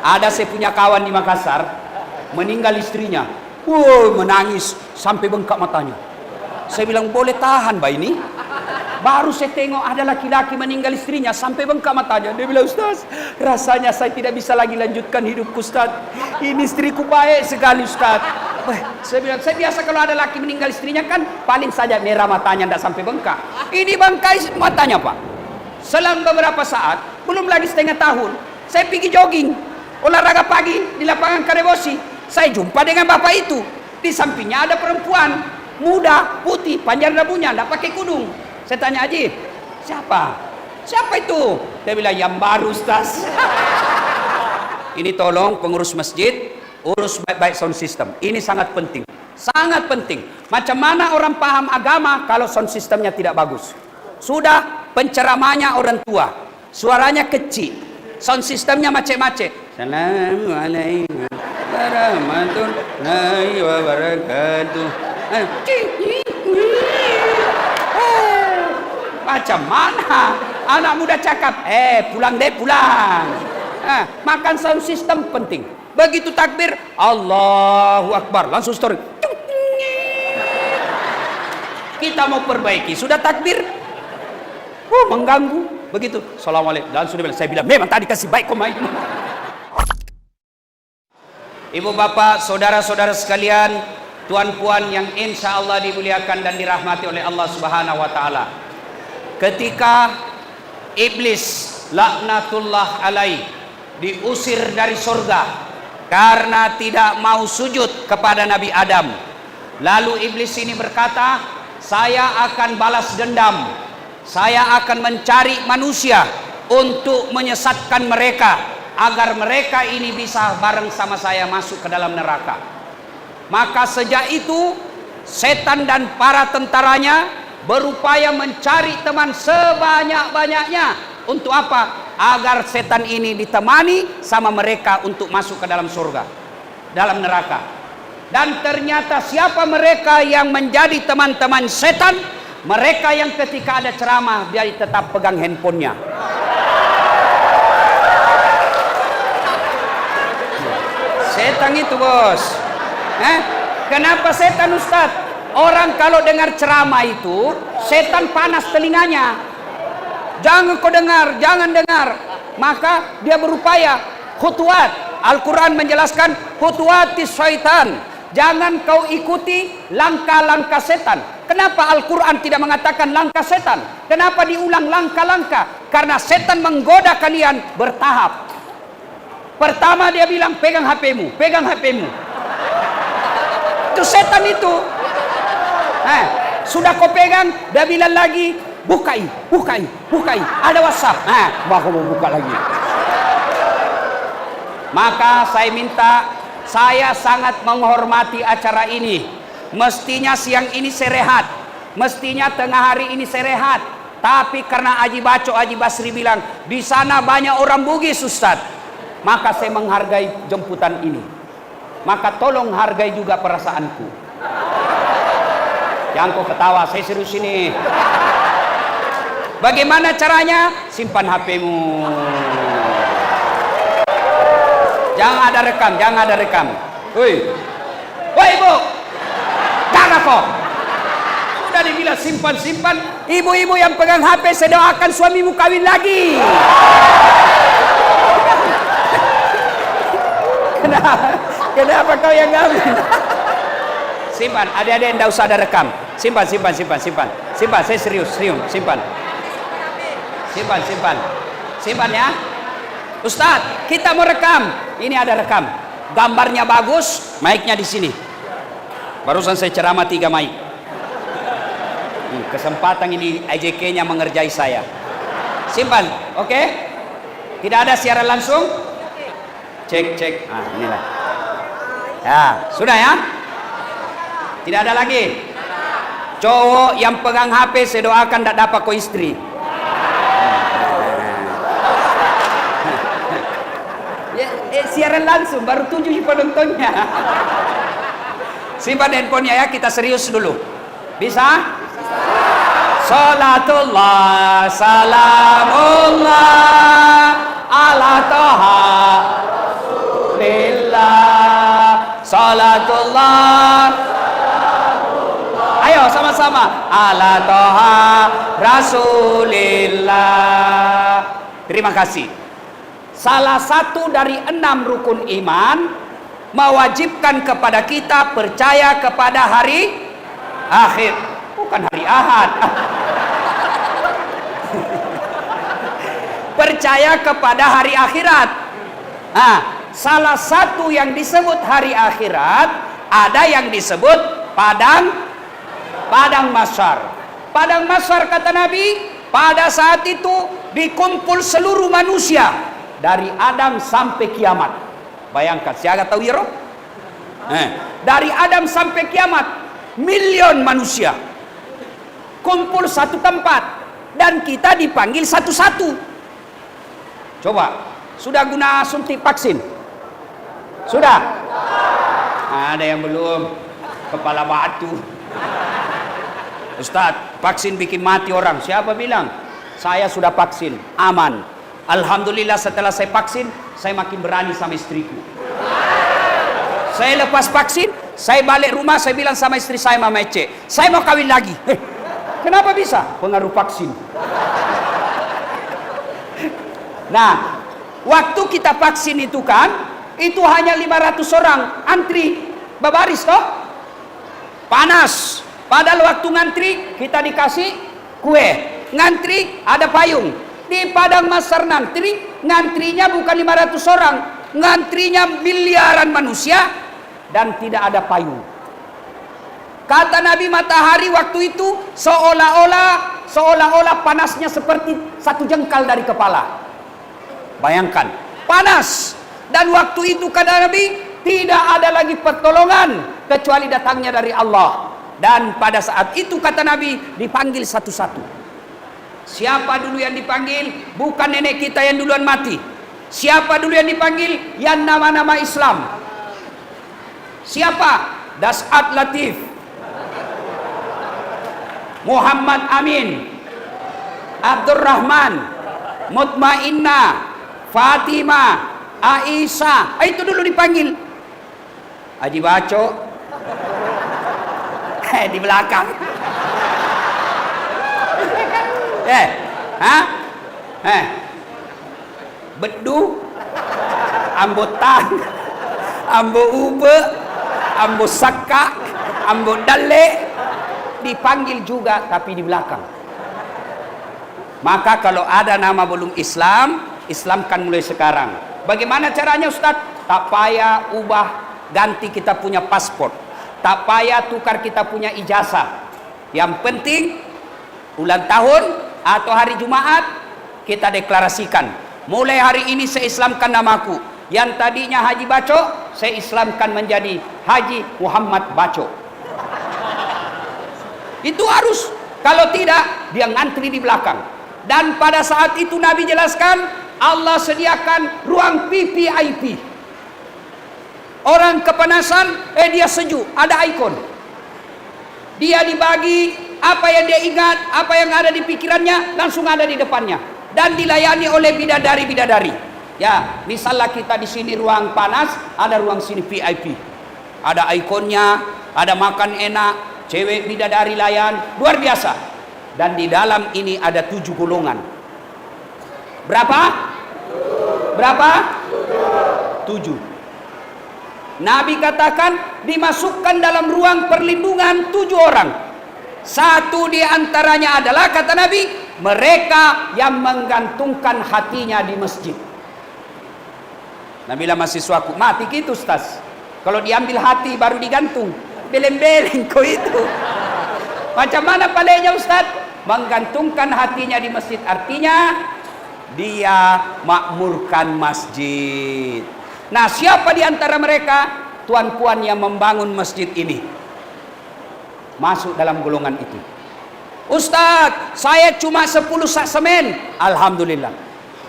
Ada saya punya kawan di Makassar, meninggal istrinya. Wow, menangis sampai bengkak matanya. Saya bilang, boleh tahan Mbak ini? Baru saya tengok ada laki-laki meninggal istrinya sampai bengkak matanya. Dia bilang, Ustaz, rasanya saya tidak bisa lagi lanjutkan hidupku, Ustaz. Ini istriku baik sekali, Ustaz. Saya bilang, saya biasa kalau ada laki meninggal istrinya kan paling saja merah matanya, tidak sampai bengkak. Ini bengkak matanya, Pak. Selang beberapa saat, belum lagi setengah tahun, saya pergi jogging, olahraga pagi di lapangan Karebosi. Saya jumpa dengan bapak itu. Di sampingnya ada perempuan muda, putih, panjang rambutnya, tidak pakai kudung. Saya tanya, Haji, siapa? Siapa itu? Dia bilang, yang baru, Ustaz. Ini tolong pengurus masjid, urus baik-baik sound system. Ini sangat penting. Sangat penting. Macam mana orang paham agama kalau sound systemnya tidak bagus? Sudah penceramahnya orang tua, suaranya kecil, sound systemnya macet-macet. Assalamualaikum warahmatullahi wabarakatuh. Macam mana anak muda cakap, pulang deh, pulang. Makan sound system penting. Begitu takbir, Allahu Akbar, langsung story. Kita mau perbaiki, sudah takbir, mengganggu. Begitu, Assalamualaikum, dan sudah bilang, saya bilang, memang tadi kasih baik kok main. Ibu bapak, saudara-saudara sekalian, tuan-puan yang insya Allah dimuliakan dan dirahmati oleh Allah Subhanahu wa Ta'ala. Ketika iblis laknatullah alaih diusir dari surga karena tidak mau sujud kepada Nabi Adam, lalu iblis ini berkata, saya akan balas dendam, saya akan mencari manusia untuk menyesatkan mereka agar mereka ini bisa bareng sama saya masuk ke dalam neraka. Maka sejak itu setan dan para tentaranya berupaya mencari teman sebanyak-banyaknya. Untuk apa? Agar setan ini ditemani sama mereka untuk masuk ke dalam surga, dalam neraka. Dan ternyata siapa mereka yang menjadi teman-teman setan? Mereka yang ketika ada ceramah dia tetap pegang handphonenya. Setan itu, bos. Kenapa setan, Ustaz? Orang kalau dengar ceramah itu, setan panas telinganya. Jangan kau dengar, jangan dengar. Maka dia berupaya khutuat. Al-Quran menjelaskan khutuatis syaitan. Jangan kau ikuti langkah-langkah setan. Kenapa Al-Quran tidak mengatakan langkah setan? Kenapa diulang langkah-langkah? Karena setan menggoda kalian bertahap. Pertama dia bilang pegang HP-mu, pegang HP-mu. Itu setan itu. Sudah kau pegang, dia bilang lagi bukai, bukai, bukai. Ada WhatsApp. Baru mau buka lagi. Maka saya minta, saya sangat menghormati acara ini. Mestinya siang ini saya rehat, mestinya tengah hari ini saya rehat. Tapi karena Haji Baco, Haji Basri bilang di sana banyak orang Bugis, Ustaz. Maka saya menghargai jemputan ini. Maka tolong hargai juga perasaanku. Jangan kau ketawa, saya serius ini. Bagaimana caranya? Simpan HP-mu. Jangan ada rekam, jangan ada rekam. Woi, woi ibu, jangan kok. Sudah dibilang simpan-simpan. Ibu-ibu yang pegang HP, saya doakan suamimu kawin lagi. Kenapa kau yang kawin? Simpan, adik-adik tidak usah ada rekam. Simpan, simpan, simpan, simpan. Simpan, saya serius, simpan. Simpan, simpan. Simpan ya. Ustadz, kita mau rekam. Ini ada rekam. Gambarnya bagus, mic-nya di sini. Barusan saya ceramah 3 mic. Kesempatan ini AJK-nya mengerjai saya. Simpan, oke? Tidak ada siaran langsung? Cek. Inilah. Ya, sudah ya? Tidak ada lagi. Cowok yang pegang HP saya doakan tidak dapat kau istri. Siaran langsung baru 7 penontonnya. Simpan handphonenya ya, kita serius dulu. Bisa? Salatullah salamullah ala toha salatullah. Ayo sama-sama. Ala toha Rasulillah. Terima kasih. Salah satu dari 6 rukun iman mewajibkan kepada kita percaya kepada hari akhir. Bukan hari Ahad. Percaya kepada hari akhirat. Nah, salah satu yang disebut hari akhirat, ada yang disebut padang mahsyar. Padang mahsyar kata Nabi, pada saat itu dikumpul seluruh manusia dari Adam sampai kiamat. Bayangkan, saya tahu ya, dari Adam sampai kiamat, milion manusia kumpul satu tempat dan kita dipanggil satu-satu. Coba, sudah guna suntik vaksin? Sudah? Ada yang belum, kepala batu. Ustadz, vaksin bikin mati orang. Siapa bilang? Saya sudah vaksin, aman. Alhamdulillah setelah saya vaksin, saya makin berani sama istriku. Saya lepas vaksin, saya balik rumah, saya bilang sama istri saya, Mama Ece, saya mau kawin lagi. Kenapa bisa? Pengaruh vaksin. Nah, waktu kita vaksin itu kan, itu hanya 500 orang antri berbaris toh, panas. Padahal waktu ngantri kita dikasih kue, ngantri ada payung. Di padang mahsyar nanti ngantrinya bukan 500 orang, ngantrinya miliaran manusia dan tidak ada payung. Kata Nabi, matahari waktu itu seolah-olah panasnya seperti satu jengkal dari kepala. Bayangkan, panas. Dan waktu itu kata Nabi, tidak ada lagi pertolongan kecuali datangnya dari Allah. Dan pada saat itu kata Nabi, dipanggil satu-satu. Siapa dulu yang dipanggil? Bukan nenek kita yang duluan mati. Siapa dulu yang dipanggil? Yang nama-nama Islam. Siapa? Das'at Latif, Muhammad Amin, Abdurrahman, Mutmainnah, Fatimah, Aisyah. Itu dulu dipanggil. Haji Baco di belakang. Bedu, ambo tang, ambo ube, ambo saka, ambo dale, dipanggil juga tapi di belakang. Maka kalau ada nama belum Islam, Islamkan mulai sekarang. Bagaimana caranya Ustaz? Tak payah ubah ganti kita punya paspor, tak payah tukar kita punya ijazah. Yang penting ulang tahun atau hari Jumat kita deklarasikan, mulai hari ini saya Islamkan namaku. Yang tadinya Haji Baco, saya Islamkan menjadi Haji Muhammad Baco. Itu harus. Kalau tidak, dia ngantri di belakang. Dan pada saat itu Nabi jelaskan, Allah sediakan ruang VVIP. Orang kepanasan, dia sejuk, ada ikon. Dia dibagi apa yang dia ingat, apa yang ada di pikirannya, langsung ada di depannya. Dan dilayani oleh bidadari-bidadari. Ya, misalnya kita di sini ruang panas, ada ruang sini VIP. Ada ikonnya, ada makan enak, cewek bidadari layan, luar biasa. Dan di dalam ini ada 7 golongan. Berapa? Berapa? 7. Nabi katakan dimasukkan dalam ruang perlindungan 7 orang. Satu di antaranya adalah, kata Nabi, mereka yang menggantungkan hatinya di masjid. Nabi lah mahasiswaku, mati gitu Ustaz. Kalau diambil hati baru digantung, beleng-beleng kau itu. Macam mana palenya Ustaz? Menggantungkan hatinya di masjid, artinya dia makmurkan masjid. Nah, siapa di antara mereka? Tuan-puan yang membangun masjid ini masuk dalam golongan itu. Ustaz, saya cuma 10 sak semen. Alhamdulillah.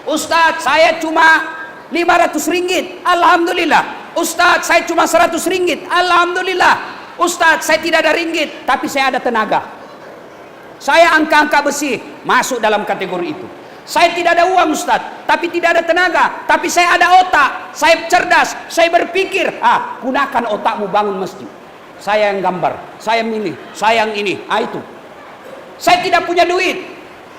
Ustaz, saya cuma 500 ringgit. Alhamdulillah. Ustaz, saya cuma 100 ringgit. Alhamdulillah. Ustaz, saya tidak ada ringgit, tapi saya ada tenaga. Saya angka-angka besi, masuk dalam kategori itu. Saya tidak ada uang Ustaz, tapi tidak ada tenaga, tapi saya ada otak, saya cerdas, saya berpikir. Gunakan otakmu bangun masjid. Saya yang gambar, saya milih, saya yang ini. Itu. Saya tidak punya duit,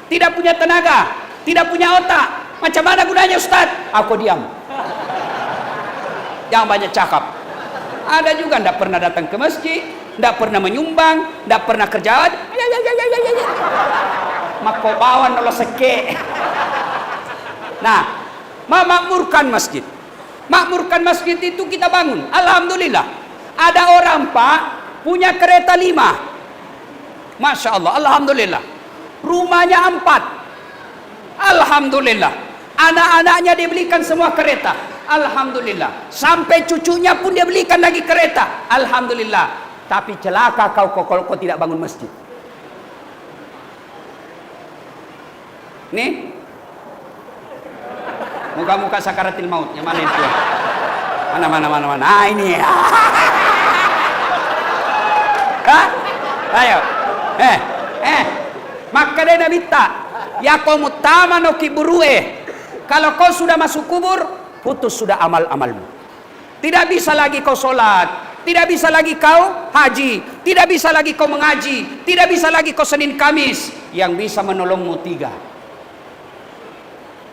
tidak punya tenaga, tidak punya otak. Macam mana gunanya Ustaz? Aku diam. Jangan banyak cakap. Ada juga tidak pernah datang ke masjid, tidak pernah menyumbang, tidak pernah kerja. Mako bawan nolo seke. Nah, memakmurkan masjid. Makmurkan masjid itu kita bangun. Alhamdulillah. Ada orang Pak punya kereta 5. Masya Allah, alhamdulillah. Rumahnya 4. Alhamdulillah. Anak-anaknya dibelikan semua kereta. Alhamdulillah. Sampai cucunya pun dia belikan lagi kereta. Alhamdulillah. Tapi celaka kau kalau kau tidak bangun masjid. Nih, muka-muka sakaratil maut. Yang mana itu? Mana. Ini. Ayo. Maka dia Nabi tak. Ya kau mutama no kiburue. Kalau kau sudah masuk kubur, putus sudah amal-amalmu. Tidak bisa lagi kau sholat, tidak bisa lagi kau haji, tidak bisa lagi kau mengaji, tidak bisa lagi kau Senin Kamis. Yang bisa menolongmu 3.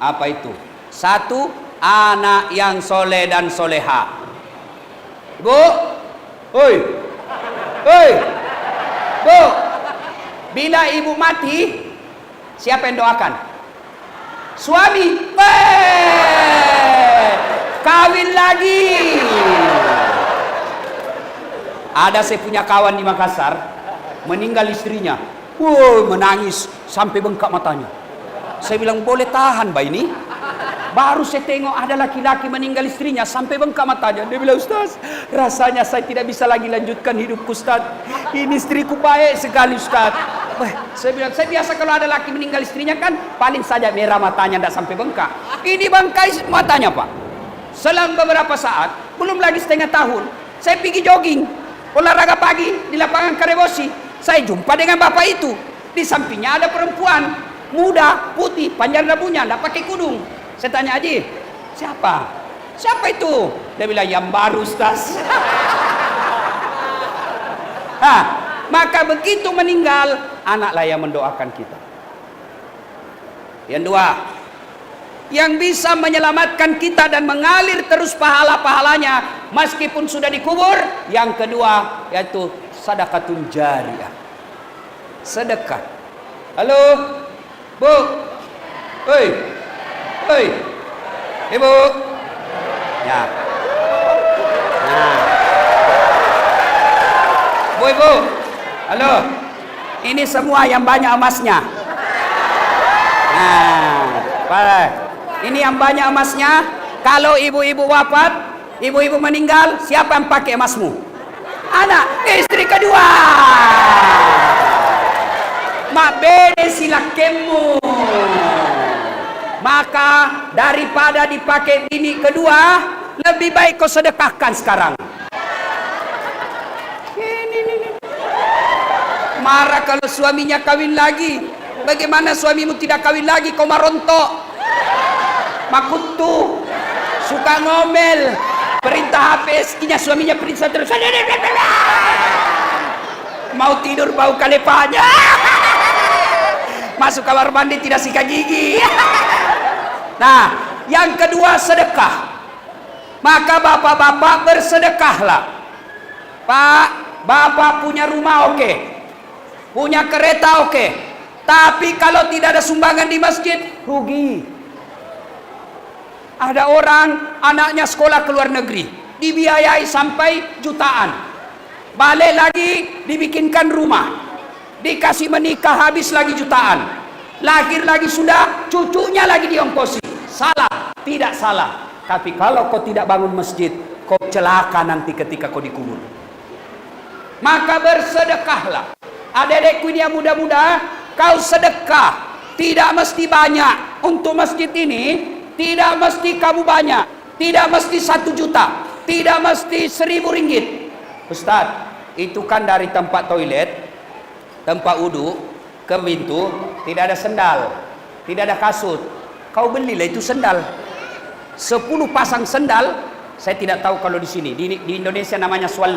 Apa itu? 1, anak yang soleh dan soleha. Bu, oi, bu, bila ibu mati, siapa yang doakan? Suami. Kawin lagi. Ada saya punya kawan di Makassar, meninggal istrinya. Menangis sampai bengkak matanya. Saya bilang, boleh tahan Mbak ini? Baru saya tengok ada laki-laki meninggal istrinya sampai bengkak matanya. Dia bilang, Ustaz, rasanya saya tidak bisa lagi lanjutkan hidupku Ustaz. Ini istriku baik sekali Ustaz. Saya bilang, saya biasa kalau ada laki meninggal istrinya kan paling saja merah matanya, tidak sampai bengkak. Ini bengkak matanya Pak. Selang beberapa saat, belum lagi setengah tahun, saya pergi jogging, olahraga pagi di lapangan Karebosi. Saya jumpa dengan bapak itu. Di sampingnya ada perempuan muda, putih, panjang rambutnya, tidak pakai kudung. Saya tanya, Haji, siapa? Siapa itu? Dia bilang, yang baru Ustaz. Maka begitu meninggal, anaklah yang mendoakan kita. Yang 2, yang bisa menyelamatkan kita dan mengalir terus pahala-pahalanya meskipun sudah dikubur. Yang kedua, yaitu sedekatun jariyah. Sedekah. Halo, Bu. Oi. Ibu. Ya. Nah. Bu, Ibu. Halo. Ini semua yang banyak emasnya. Nah, Pak. Ini yang banyak emasnya. Kalau ibu-ibu wafat, ibu-ibu meninggal, siapa yang pakai emasmu? Anak, istri kedua. Mak bede silakemu. Maka daripada dipakai bini kedua, lebih baik kau sedekahkan sekarang. Ini. Marah kalau suaminya kawin lagi. Bagaimana suamimu tidak kawin lagi? Kau marontok, makutu, suka ngomel, perintah HP istrinya, suaminya perintah terus. Mau tidur bau kalepanya. Masuk kamar mandi tidak sikat gigi. Nah, yang kedua sedekah. Maka bapak-bapak bersedekahlah. Pak, bapak punya rumah oke, punya kereta oke, tapi kalau tidak ada sumbangan di masjid, rugi. Ada orang anaknya sekolah ke luar negeri, dibiayai sampai jutaan, balik lagi dibikinkan rumah, dikasih menikah habis lagi jutaan, lahir lagi sudah, cucunya lagi diongkosi. Salah? Tidak salah. Tapi kalau kau tidak bangun masjid, kau celaka nanti ketika kau dikubur. Maka bersedekahlah. Adik-adikku ini yang muda-muda, kau sedekah. Tidak mesti banyak. Untuk masjid ini, tidak mesti kamu banyak. Tidak mesti 1 juta. Tidak mesti 1.000 ringgit. Ustaz, itu kan dari tempat toilet, tempat wudhu, ke pintu, tidak ada sendal. Tidak ada kasut. Kau belilah itu sendal. 10 pasang sendal. Saya tidak tahu kalau di sini. Di Indonesia namanya swallow.